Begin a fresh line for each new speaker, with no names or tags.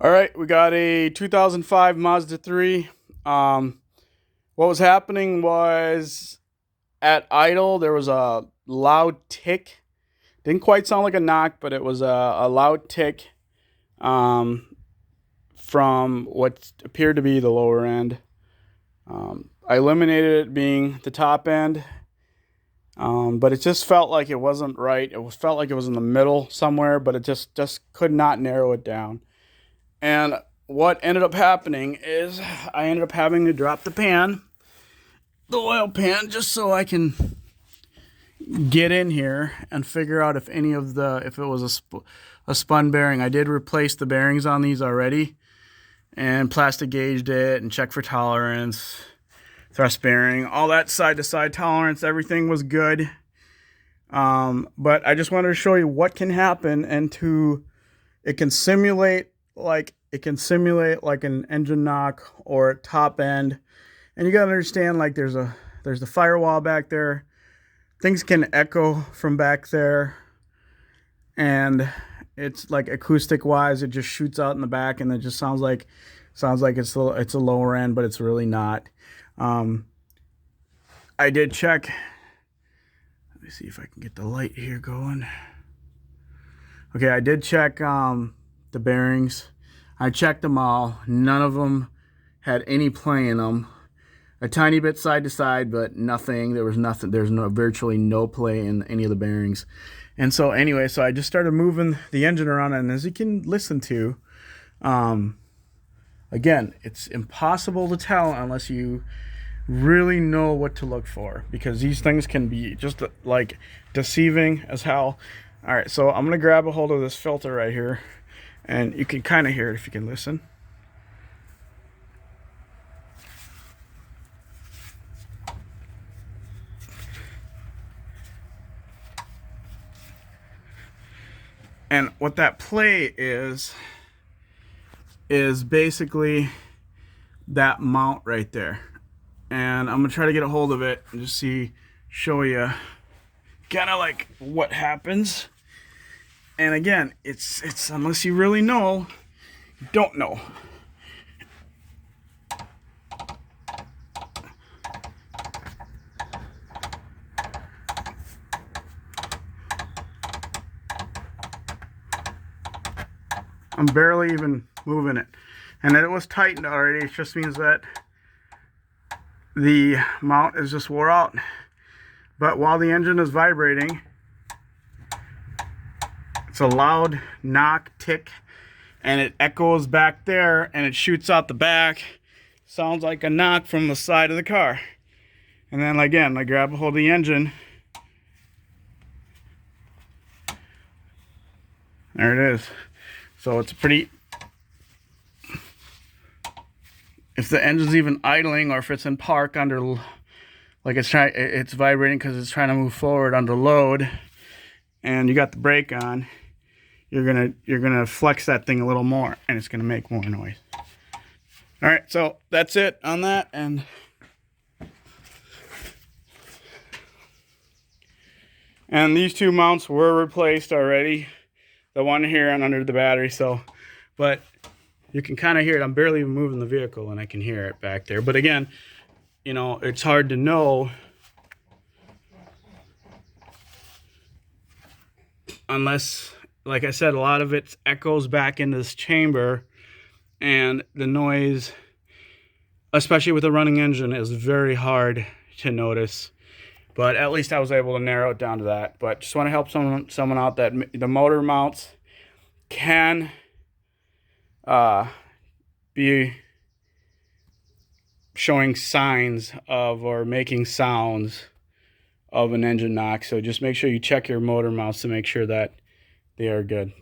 All right, we got a 2005 Mazda 3. What was happening was at idle, there was a loud tick. Didn't quite sound like a knock, but it was a loud tick um, from what appeared to be the lower end. I eliminated it being the top end, but it just felt like it wasn't right. Felt like it was in the middle somewhere, but it just could not narrow it down. And what ended up happening is I ended up having to drop the oil pan, just so I can get in here and figure out if if it was a spun bearing. I did replace the bearings on these already and plastic gauged it and checked for tolerance, thrust bearing, all that side to side tolerance. Everything was good. But I just wanted to show you what can happen it can simulate like an engine knock or top end. And you got to understand, like, there's the firewall back there. Things can echo from back there, and it's like acoustic wise, it just shoots out in the back, and it just sounds like it's a lower end, but it's really not. I did check. Let me see if I can get the light here going. Okay, I did check the bearings. I checked them all. None of them had any play in them. A tiny bit side to side, but nothing. There was nothing. There's virtually no play in any of the bearings. And so anyway, I just started moving the engine around, and as you can listen to, again, it's impossible to tell unless you really know what to look for, because these things can be just like deceiving as hell. All right, so I'm gonna grab a hold of this filter right here, and you can kind of hear it if you can listen. And what that play is basically that mount right there. And I'm gonna try to get a hold of it and just show you kind of like what happens. And again, it's unless you really know, you don't know. I'm barely even moving it, and it was tightened already. It just means that the mount is just wore out. But while the engine is vibrating, it's a loud knock, tick, and it echoes back there, and it shoots out the back. Sounds like a knock from the side of the car. And then again, I grab a hold of the engine. There it is. So it's pretty, if the engine's even idling, or if it's in park under, like it's vibrating because it's trying to move forward under load, and you got the brake on, you're gonna flex that thing a little more, and it's gonna make more noise. All right, so that's it on that. And these two mounts were replaced already. The one here and under the battery, but you can kind of hear it. I'm barely even moving the vehicle, and I can hear it back there. But again, it's hard to know unless, like I said, a lot of it echoes back into this chamber, and the noise, especially with a running engine, is very hard to notice. But at least I was able to narrow it down to that. But just want to help someone out that the motor mounts can be showing signs of, or making sounds of, an engine knock. So just make sure you check your motor mounts to make sure that they are good.